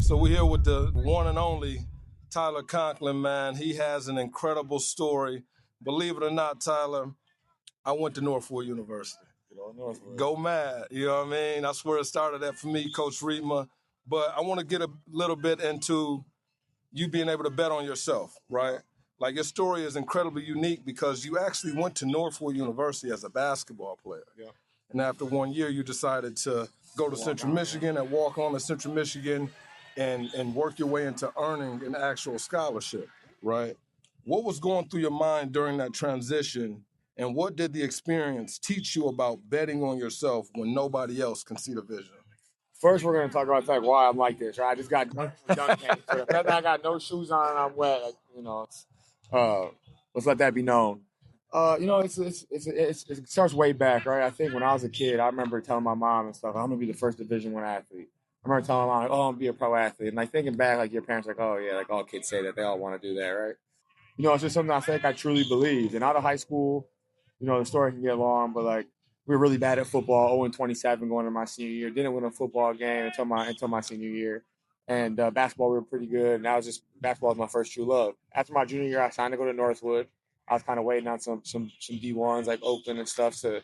So we're here with the one and only Tyler Conklin, man. He has an incredible story. Believe it or not, Tyler, I went to Northwood University. Northwood. Go Mad, you know what I mean? That's where it started at for me, Coach Reitma. But I want to get a little bit into you being able to bet on yourself, right? Like your story is incredibly unique because you actually went to Northwood University as a basketball player. Yeah. And after 1 year, you decided to go to Central Michigan and walk on to Central Michigan and work your way into earning an actual scholarship, right? What was going through your mind during that transition, and what did the experience teach you about betting on yourself when nobody else can see the vision? First, we're going to talk about why I'm like this, right? I just got done paint. So the fact that I got no shoes on and I'm wet, let's let that be known. It starts way back, right? I think when I was a kid, I remember telling my mom and stuff, I'm gonna be the first Division I athlete. I remember telling my mom, like, oh, I'm gonna be a pro athlete. And like thinking back, like your parents, like, oh yeah, like all kids say that they all want to do that, right? It's just something I think I truly believed. And out of high school, the story can get long, but like we were really bad at football, 0-27 going into my senior year. Didn't win a football game until my senior year. And basketball, we were pretty good. And basketball was my first true love. After my junior year, I signed to go to Northwood. I was kind of waiting on some D1s like Oakland and stuff to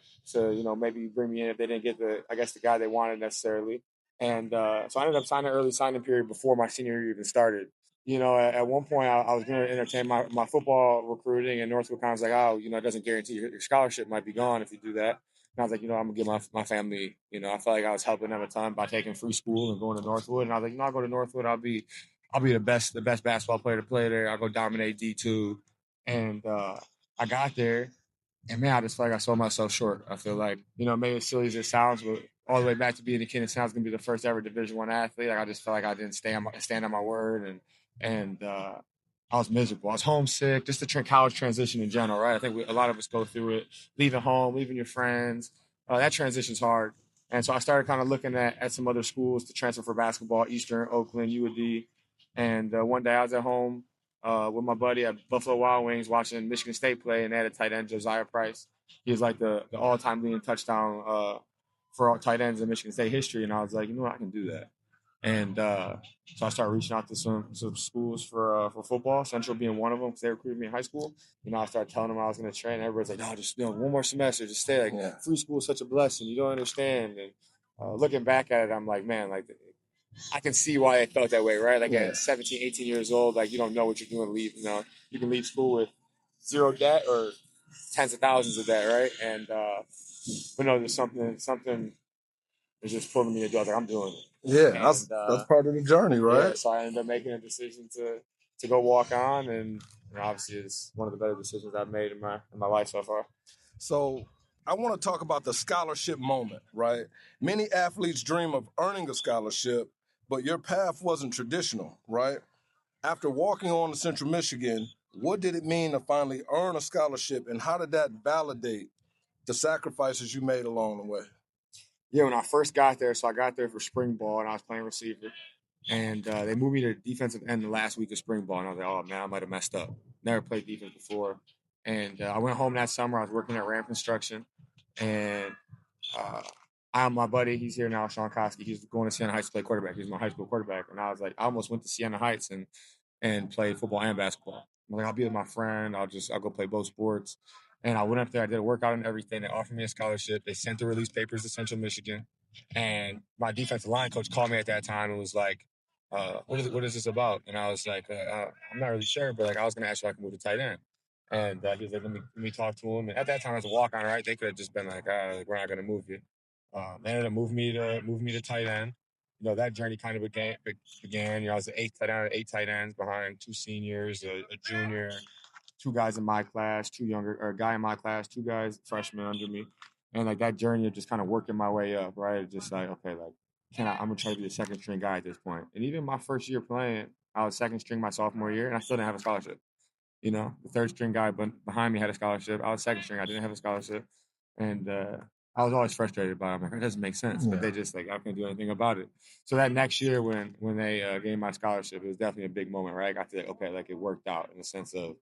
maybe bring me in if they didn't get the guy they wanted necessarily. And so I ended up signing early signing period before my senior year even started. At one point I was going to entertain my football recruiting, and Northwood kind of was like, oh, it doesn't guarantee your scholarship might be gone if you do that. And I was like, I'm going to give my family, I felt like I was helping them a ton by taking free school and going to Northwood. And I was like, I'll go to Northwood. I'll be the best basketball player to play there. I'll go dominate D2. And I got there, and man, I just feel like I sold myself short. I feel like, maybe as silly as it sounds, but all the way back to being a kid, it sounds going to be the first ever Division I athlete. Like I just felt like I didn't stand on my word, and I was miserable. I was homesick. Just the college transition in general, right? I think a lot of us go through it. Leaving home, leaving your friends. That transition's hard. And so I started kind of looking at some other schools to transfer for basketball: Eastern, Oakland, UAD. And one day I was at home with my buddy at Buffalo Wild Wings watching Michigan State play, and they had a tight end, Josiah Price. He was like the all-time leading touchdown for all tight ends in Michigan State history. And I was like, I can do that. And so I started reaching out to some schools for football, Central being one of them because they recruited me in high school. I started telling them I was going to train. And everybody's like, no, just one more semester, just stay. Like free school is such a blessing. You don't understand. And looking back at it, I'm like, man, like I can see why I felt that way, right? Like at 17, 18 years old, like you don't know what you're doing. You can leave school with zero debt or tens of thousands of debt, right? And but no, there's something is just pulling me to do. I was like, I'm doing it. Yeah, that's part of the journey, right? Yeah, so I ended up making a decision to go walk on, and obviously it's one of the better decisions I've made in my life so far. So I want to talk about the scholarship moment, right? Many athletes dream of earning a scholarship, but your path wasn't traditional, right? After walking on to Central Michigan, what did it mean to finally earn a scholarship, and how did that validate the sacrifices you made along the way? Yeah, when I first got there, so I got there for spring ball, and I was playing receiver. And they moved me to defensive end the last week of spring ball. And I was like, oh, man, I might have messed up. Never played defense before. And I went home that summer. I was working at Ram Construction. And my buddy, he's here now, Sean Koski. He's going to Siena Heights to play quarterback. He's my high school quarterback. And I was like, I almost went to Siena Heights and played football and basketball. I'm like, I'll be with my friend. I'll go play both sports. And I went up there. I did a workout and everything. They offered me a scholarship. They sent the release papers to Central Michigan. And my defensive line coach called me at that time and was like, what is this about? And I was like, I'm not really sure, but like I was going to ask if I could move to tight end. And he was like, let me talk to him. And at that time, as a walk-on, right, they could have just been like, we're not going to move you. They ended up moving me to tight end. That journey kind of began. I was the eighth tight end, 8 tight ends behind 2 seniors, a junior, 2 guys in my class, 2 younger, or a guy in my class, 2 guys freshmen under me, and like that journey of just kind of working my way up, right? Just like, okay, like I'm gonna try to be the second string guy at this point. And even my first year playing, I was second string my sophomore year, and I still didn't have a scholarship. The third string guy behind me had a scholarship. I was second string. I didn't have a scholarship, and I was always frustrated by it. I'm like, it doesn't make sense, but they just like I couldn't do anything about it. So that next year, when they gave my scholarship, it was definitely a big moment, right? I got to like it worked out in the sense of,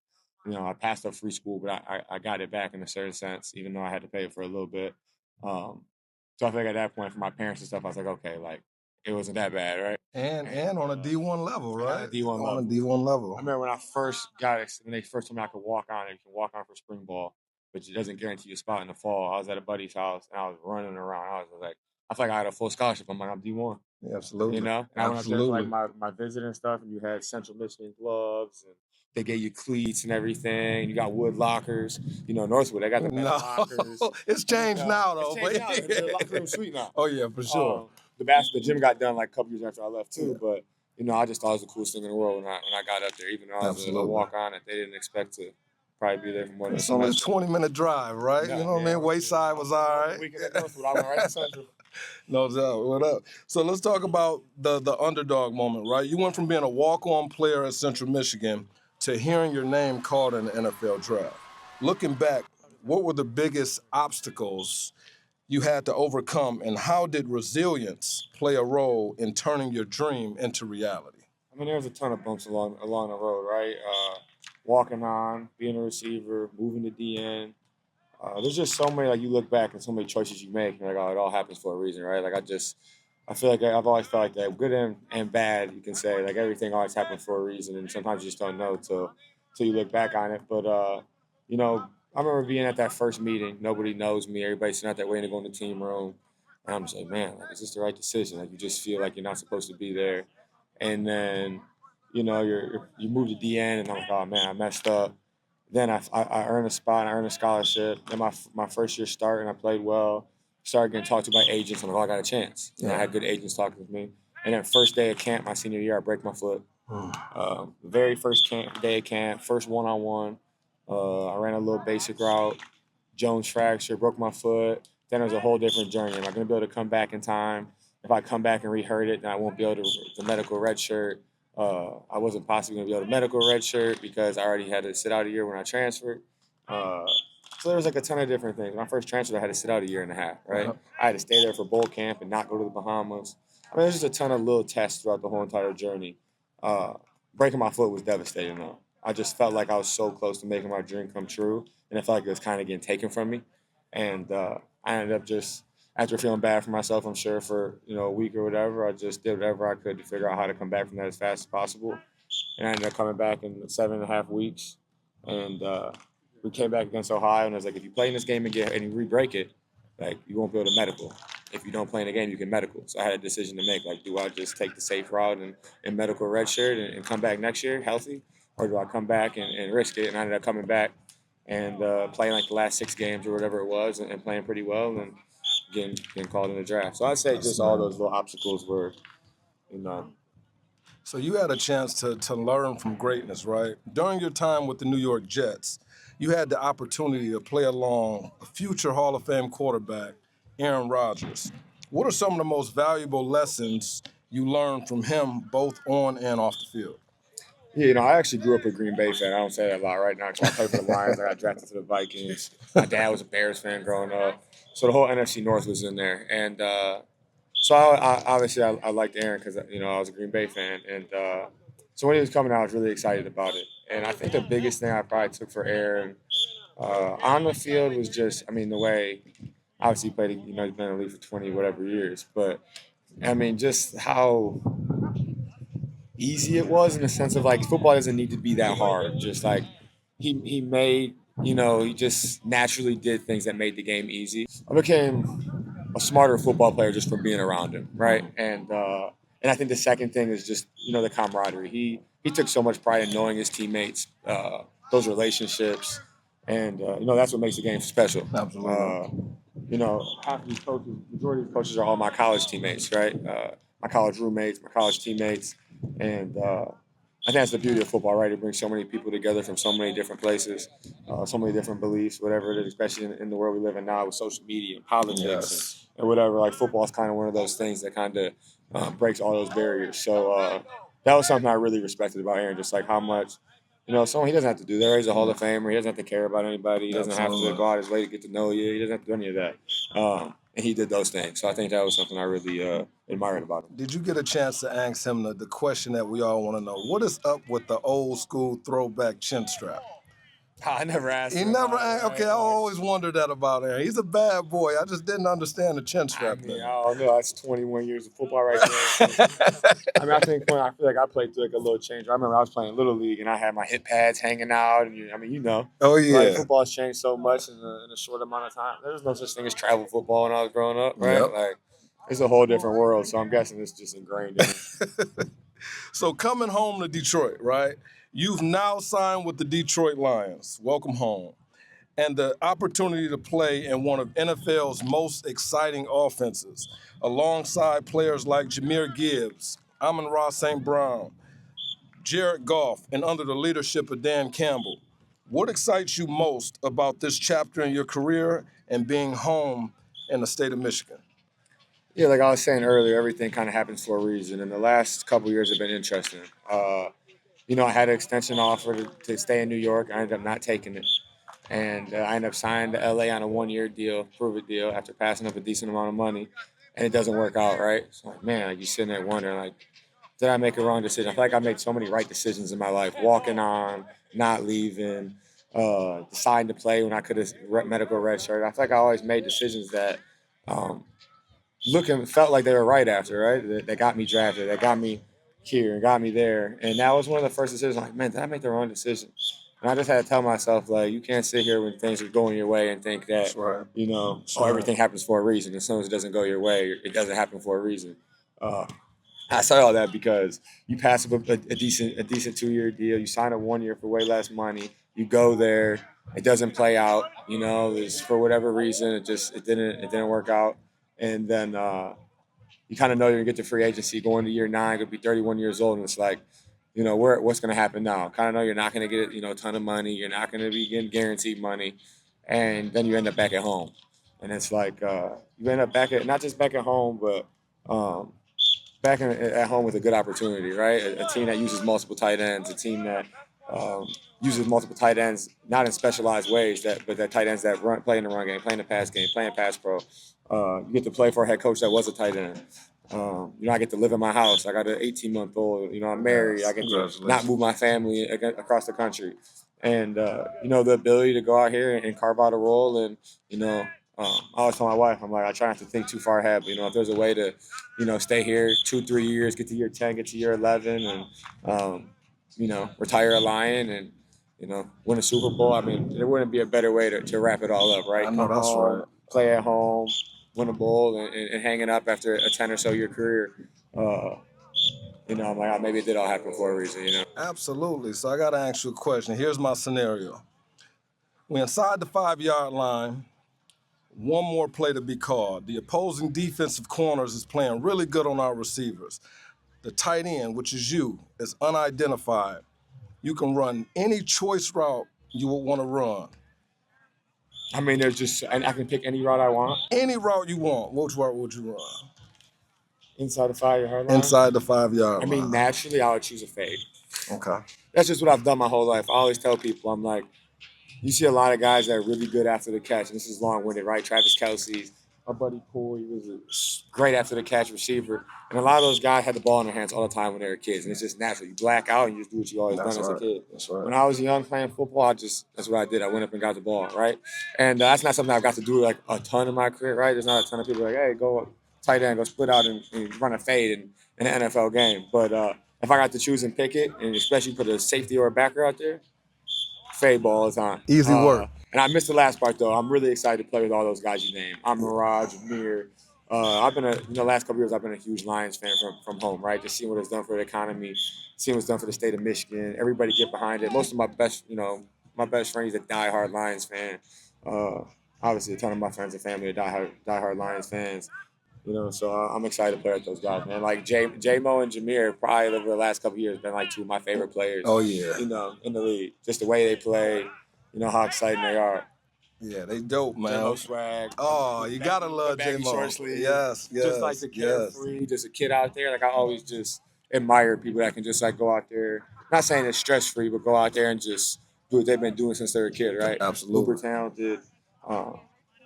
I passed up free school, but I got it back in a certain sense, even though I had to pay it for a little bit. So I think at that point, for my parents and stuff, I was like, okay, like it wasn't that bad, right? And on a D1 level, right? On a D1 On level. a D1 level. I remember when I first got it, when they first told me I could walk on it, you can walk on for spring ball, but it doesn't guarantee you a spot in the fall. I was at a buddy's house and I was running around. I was like, I felt like I had a full scholarship. I'm like, I'm D1. Yeah, absolutely. You know? And I went up there for like my visit and stuff, and you had Central Michigan gloves, and they gave you cleats and everything. You got wood lockers. You know, Northwood, they got the better lockers. It's changed now, though. It's changed now. The locker room's sweet now. Oh, yeah, for sure. The gym got done like a couple years after I left, too, but you know, I just thought it was the coolest thing in the world when I got up there. Even though I was a walk on it, they didn't expect to probably be there for more than it's only a 20-minute drive, right? You know what I mean? Wayside was all right. Weekend at Northwood, I went right to Central. No doubt. What up? So let's talk about the underdog moment, right? You went from being a walk-on player at Central Michigan to hearing your name called in the NFL draft. Looking back, what were the biggest obstacles you had to overcome, and how did resilience play a role in turning your dream into reality? I mean, there was a ton of bumps along the road, right? Walking on, being a receiver, moving to DN. There's just so many, like, you look back and so many choices you make, and like, oh, it all happens for a reason, right? Like, I feel like I've always felt like that, good and bad, you can say. Like, everything always happens for a reason, and sometimes you just don't know till you look back on it. But, you know, I remember being at that first meeting. Nobody knows me. Everybody's sitting out there waiting to go in the team room. And I'm just like, man, like, is this the right decision? Like, you just feel like you're not supposed to be there. And then, you know, you move to DN, and I'm like, oh, man, I messed up. Then I earned a spot, I earned a scholarship. Then my first year start, and I played well. Started getting talked to by agents. I'm like, oh, I got a chance. And I had good agents talking with me. And then first day of camp, my senior year, I break my foot. The very first day of camp, first one-on-one, I ran a little basic route, Jones fracture, broke my foot. Then it was a whole different journey. Am I going to be able to come back in time? If I come back and re-hurt it, then I won't be able to the medical red shirt. I wasn't possibly going to be able to medical red shirt because I already had to sit out a year when I transferred. So there was like a ton of different things. When I first transferred, I had to sit out a year and a half, right? I had to stay there for bowl camp and not go to the Bahamas. I mean, there's just a ton of little tests throughout the whole entire journey. Breaking my foot was devastating, though. I just felt like I was so close to making my dream come true, and I felt like it was kind of getting taken from me. And I ended up just, after feeling bad for myself, I'm sure, for a week or whatever, I just did whatever I could to figure out how to come back from that as fast as possible. And I ended up coming back in 7.5 weeks, and we came back against Ohio, and I was like, if you play in this game and you re-break it, like, you won't be able to medical. If you don't play in the game, you can medical. So I had a decision to make. Like, do I just take the safe route and medical redshirt and come back next year healthy? Or do I come back and risk it? And I ended up coming back and playing like the last 6 games or whatever it was and playing pretty well and getting called in the draft. So I'd say just all those little obstacles were, So you had a chance to learn from greatness, right? During your time with the New York Jets, you had the opportunity to play along a future Hall of Fame quarterback, Aaron Rodgers. What are some of the most valuable lessons you learned from him, both on and off the field? Yeah, I actually grew up a Green Bay fan. I don't say that a lot right now because I played for the Lions. I got drafted to the Vikings. My dad was a Bears fan growing up. So the whole NFC North was in there. And so I liked Aaron because, I was a Green Bay fan. And so when he was coming out, I was really excited about it. And I think the biggest thing I probably took for Aaron on the field was just, the way, obviously he played, he's been in the league for 20 whatever years. But, just how easy it was in the sense of, like, football doesn't need to be that hard. Just like he made, he just naturally did things that made the game easy. I became a smarter football player just from being around him, right? And I think the second thing is just, the camaraderie. He took so much pride in knowing his teammates, those relationships, and that's what makes the game special. Absolutely. Half of these coaches, majority of these coaches are all my college teammates, right? My college roommates, my college teammates, and I think that's the beauty of football, right? It brings so many people together from so many different places, so many different beliefs, whatever it is, especially in the world we live in now with social media and politics and whatever. Like, football is kind of one of those things that kind of breaks all those barriers. So that was something I really respected about Aaron, just like how much, someone, he doesn't have to do that. He's a Hall of Famer. He doesn't have to care about anybody. He doesn't have to go out his way to get to know you. He doesn't have to do any of that. And he did those things. So I think that was something I really admired about him. Did you get a chance to ask him the question that we all want to know? What is up with the old school throwback chin strap? I never asked He him. never. About it, Okay, I always wondered that about Aaron. He's a bad boy. I just didn't understand the chin I strap mean, thing. I don't know. That's 21 years of football right there. I mean, I think when I feel like I played through like a little change. I remember I was playing little league and I had my hip pads hanging out, and I mean, Oh like yeah. football has changed so much in a short amount of time. There's no such thing as travel football when I was growing up, right? Yep. Like, it's a whole different world. So I'm guessing it's just ingrained in me. So coming home to Detroit, right? You've now signed with the Detroit Lions. Welcome home. And the opportunity to play in one of NFL's most exciting offenses, alongside players like Jahmyr Gibbs, Amon-Ra St. Brown, Jared Goff, and under the leadership of Dan Campbell. What excites you most about this chapter in your career and being home in the state of Michigan? Yeah, like I was saying earlier, everything kind of happens for a reason, and the last couple of years have been interesting. I had an extension offer to stay in New York. I ended up not taking it, and I ended up signing to LA on a 1-year deal, prove-it deal, after passing up a decent amount of money, and it doesn't work out, right? So, like, man, like, you're sitting there wondering, like, did I make a wrong decision? I feel like I made so many right decisions in my life, walking on, not leaving, deciding to play when I could have medical redshirt. I feel like I always made decisions that um, felt like they were right after, right? That got me drafted, that got me here and got me there. And that was one of the first decisions. Like, man, did I make the wrong decision? And I just had to tell myself, like, you can't sit here when things are going your way and think that, right. Everything happens for a reason. As soon as it doesn't go your way, it doesn't happen for a reason. I say all that because you pass up a decent 2-year deal. You sign a 1 year for way less money. You go there, it doesn't play out. It's for whatever reason it didn't work out. And then you kind of know you're gonna get to free agency going to year 9, gonna be 31 years old, and it's like, what's gonna happen now? Kind of know you're not gonna get a ton of money. You're not gonna be getting guaranteed money, and then you end up back at home, and it's like you end up not just back at home, but at home with a good opportunity, right? A team that uses multiple tight ends, a team that uses multiple tight ends, not in specialized ways, but that tight ends that play in the run game, play in the pass game, play in pass pro. You get to play for a head coach that was a tight end. I get to live in my house. I got an 18-month-old. I'm married. I get to not move my family across the country. And, the ability to go out here and carve out a role. And, I always tell my wife, I'm like, I try not to think too far ahead. But, if there's a way to, stay here 2-3 years, get to year 10, get to year 11, and, retire a Lion and, win a Super Bowl. I mean, there wouldn't be a better way to wrap it all up, right? I know that's home, right. Play at home, win a bowl, and hang it up after a 10 or so year career. I'm like, maybe it did all happen for a reason, Absolutely. So I got to ask you a question. Here's my scenario. We're inside the 5-yard line. One more play to be called. The opposing defensive corners is playing really good on our receivers. The tight end, which is you, is unidentified. You can run any choice route you would want to run. I mean, and I can pick any route I want. Any route you want. Which route would you run? Inside the 5-yard line? Inside the 5-yard line. I mean, naturally, I would choose a fade. Okay. That's just what I've done my whole life. I always tell people, I'm like, you see a lot of guys that are really good after the catch, and this is long-winded, right? Travis Kelce, our buddy Poole, he was a great after the catch receiver. And a lot of those guys had the ball in their hands all the time when they were kids. And it's just natural. You black out and you just do what you always done as a kid. That's right. When I was young playing football, that's what I did. I went up and got the ball, right? And that's not something I've got to do like a ton in my career, right? There's not a ton of people like, hey, go tight end, go split out and run a fade in an NFL game. But if I got to choose and pick it, and especially put a safety or a backer out there, fade ball all the time. Easy work. And I missed the last part, though. I'm really excited to play with all those guys you named. I'm Mirage, Jahmyr. I've been the last couple of years, I've been a huge Lions fan from home, right? Just seeing what it's done for the economy, seeing what's done for the state of Michigan. Everybody get behind it. Most of my best friends are diehard Lions fan. Obviously, a ton of my friends and family are diehard Lions fans. So I'm excited to play with those guys, man. Like J-Mo and Jahmyr, probably over the last couple of years, been like two of my favorite players. Oh yeah. In the league, just the way they play, how exciting they are. Yeah, they dope, man. J-Mo swag. Oh, you gotta love J-Mo. Yes. Just like the carefree, just a kid out there. Like I always just admire people that can just like go out there. Not saying it's stress free, but go out there and just do what they've been doing since they were a kid, right? Absolutely. Super talented.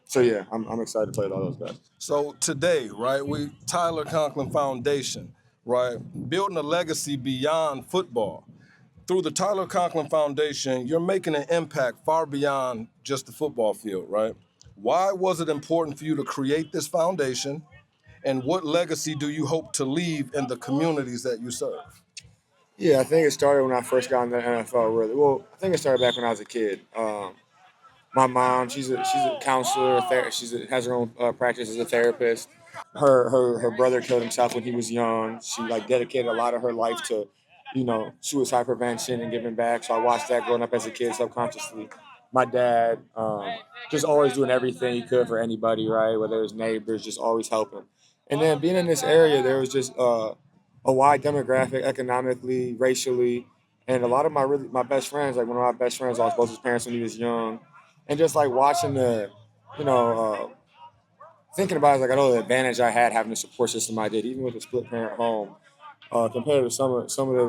So yeah, I'm excited to play with all those guys. So today, right, Tyler Conklin Foundation, right, building a legacy beyond football. through the Tyler Conklin Foundation, you're making an impact far beyond just the football field, right? Why was it important for you to create this foundation, and what legacy do you hope to leave in the communities that you serve? Yeah, I think it started when I first got in the NFL. Really, well, I think it started back when I was a kid. My mom, she's a counselor, has her own practice as a therapist. Her brother killed himself when he was young. She like dedicated a lot of her life to, suicide prevention and giving back. So I watched that growing up as a kid subconsciously. My dad, just always doing everything he could for anybody, right? Whether it was neighbors, just always helping. And then being in this area, there was just a wide demographic, economically, racially, and a lot of my best friends, like one of my best friends, lost both his parents when he was young, and just like watching you know, thinking about it, like I know the advantage I had having the support system I did, even with a split parent home, compared to some of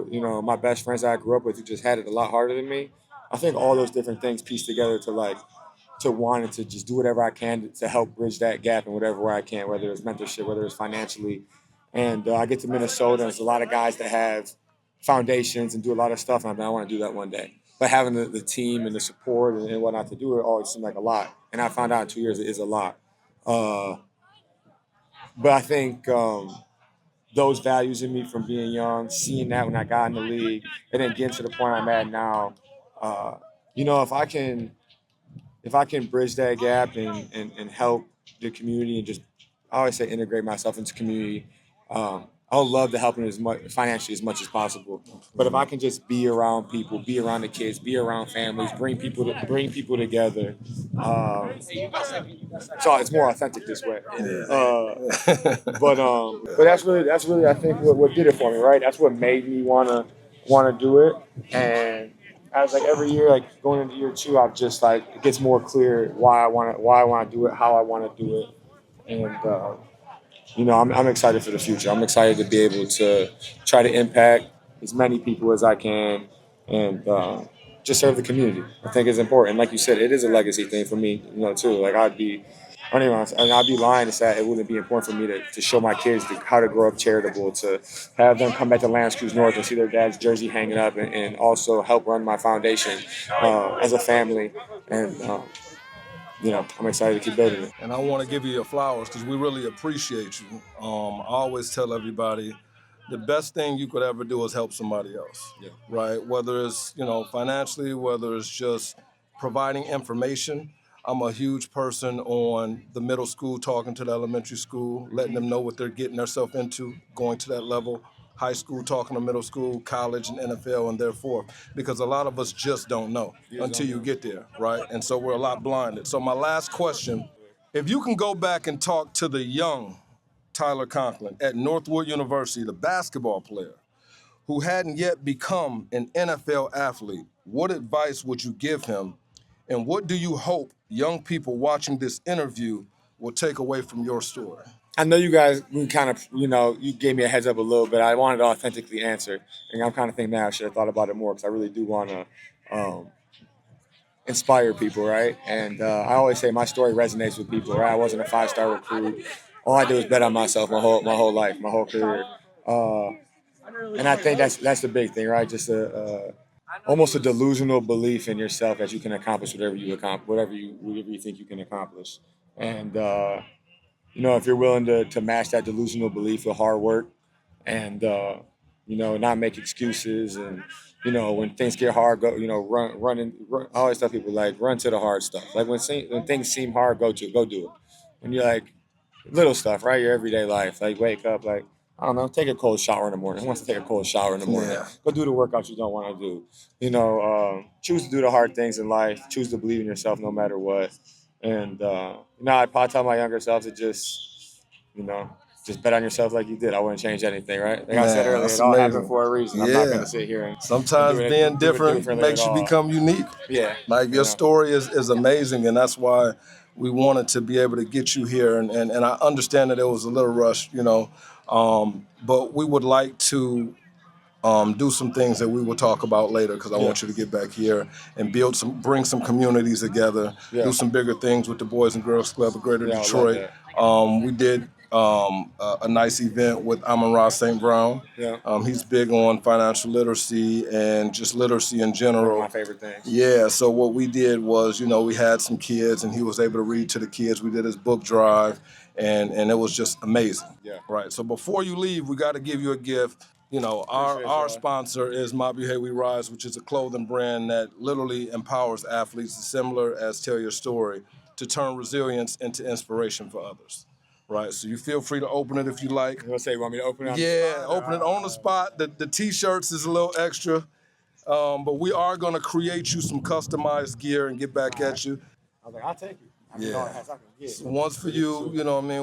the my best friends that I grew up with who just had it a lot harder than me. I think all those different things pieced together to wanting to just do whatever I can to help bridge that gap in whatever way I can, whether it's mentorship, whether it's financially. And I get to Minnesota, and there's a lot of guys that have foundations and do a lot of stuff, and I want to do that one day. But having the team and the support and whatnot to do it always seemed like a lot. And I found out in 2 years it is a lot. Uh, but I think those values in me from being young, seeing that when I got in the league, and then getting to the point I'm at now, uh, if I can bridge that gap and help the community and just I always say integrate myself into community. I would love to help them as much financially as much as possible. But if I can just be around people, be around the kids, be around families, bring people together, so it's more authentic this way. But that's really I think what did it for me, right? That's what made me wanna do it. And as like every year, like going into year two, I've just like it gets more clear why I wanna do it, how I wanna do it, and I'm excited for the future. I'm excited to be able to try to impact as many people as I can, and just serve the community. I think is important. Like you said, it is a legacy thing for me, too. Like I don't even, and I'd be lying to say it wouldn't be important for me to show my kids how to grow up charitable, to have them come back to Lance Cruise North and see their dad's jersey hanging up, and also help run my foundation as a family. And I'm excited to keep building it. And I want to give you your flowers because we really appreciate you. I always tell everybody the best thing you could ever do is help somebody else, right? Whether it's, financially, whether it's just providing information. I'm a huge person on the middle school, talking to the elementary school, letting them know what they're getting themselves into, going to that level. High school, talking to middle school, college, and NFL, and therefore, because a lot of us just don't know until you get there, right? And so we're a lot blinded. So my last question, if you can go back and talk to the young Tyler Conklin at Northwood University, the basketball player, who hadn't yet become an NFL athlete, what advice would you give him? And what do you hope young people watching this interview will take away from your story? I know you guys, we kind of, you gave me a heads up a little bit. I wanted to authentically answer. And I'm kind of thinking, man, I should have thought about it more because I really do want to inspire people, right? And I always say my story resonates with people, right? I wasn't a 5-star recruit. All I did was bet on myself my whole life, my whole career. And I think that's the big thing, right? Just almost a delusional belief in yourself that you can accomplish whatever you think you can accomplish. And if you're willing to match that delusional belief with hard work, and not make excuses, and when things get hard, go run. I always tell people like run to the hard stuff. Like when things seem hard, go do it. When you're like little stuff, right? Your everyday life, like wake up, like I don't know, take a cold shower in the morning. Who wants to take a cold shower in the morning? Yeah. Go do the workouts you don't want to do. Choose to do the hard things in life. Choose to believe in yourself no matter what. And I'd probably tell my younger self to just bet on yourself like you did. I wouldn't change anything, right? Like I said earlier, it all happened for a reason. I'm not going to sit here and sometimes and being different makes you become unique. Yeah, like your story is amazing, and that's why we wanted to be able to get you here. And I understand that it was a little rushed, but we would like to do some things that we will talk about later because I want you to get back here and bring some communities together, do some bigger things with the Boys and Girls Club of Greater Detroit. We did a nice event with Amon-Ra St. Brown. Yeah. He's big on financial literacy and just literacy in general. One of my favorite things. Yeah, so what we did was, we had some kids and he was able to read to the kids. We did his book drive and it was just amazing. Yeah. Right. So before you leave, we got to give you a gift. Our sponsor is My Behavior We Rise, which is a clothing brand that literally empowers athletes, similar as Tell Your Story, to turn resilience into inspiration for others. Right, so you feel free to open it if you like. You want to say you want me to open it on the spot? Yeah, open it on the spot. The T-shirts is a little extra, but we are going to create you some customized gear and get back at you. I was like, I'll take it. I mean, Yeah. I can get. So one's for you,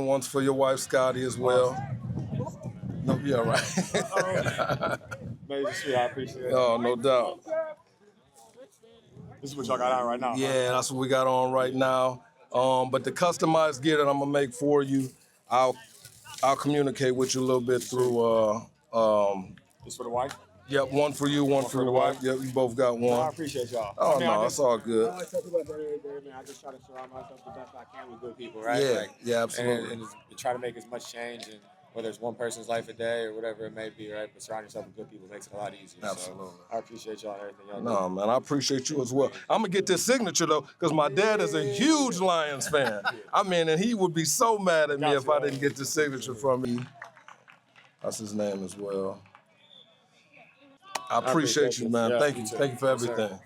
one's for your wife, Scotty, as well. No, yeah, right. Amazing, sweet. I appreciate it. Oh, no doubt. This is what y'all got on right now. Yeah, that's what we got on right now. But the customized gear that I'm gonna make for you, I'll communicate with you a little bit through. This for the wife? Yep, one for you, one for your wife. Yep, you both got one. I appreciate y'all. Oh, no, it's all good. I tell people at the end of the day, man, I just try to surround myself the best I can with good people, right? Yeah, yeah, absolutely. And try to make as much change, and whether it's one person's life a day or whatever it may be, right? But surround yourself with good people makes it a lot easier. Absolutely. So I appreciate y'all and everything y'all do. No, man, I appreciate you as well. I'm going to get this signature, though, because my dad is a huge Lions fan. I mean, and he would be so mad at me if I didn't get the signature from him. That's his name as well. I appreciate you, man. Yeah, Thank you. Thank you for everything.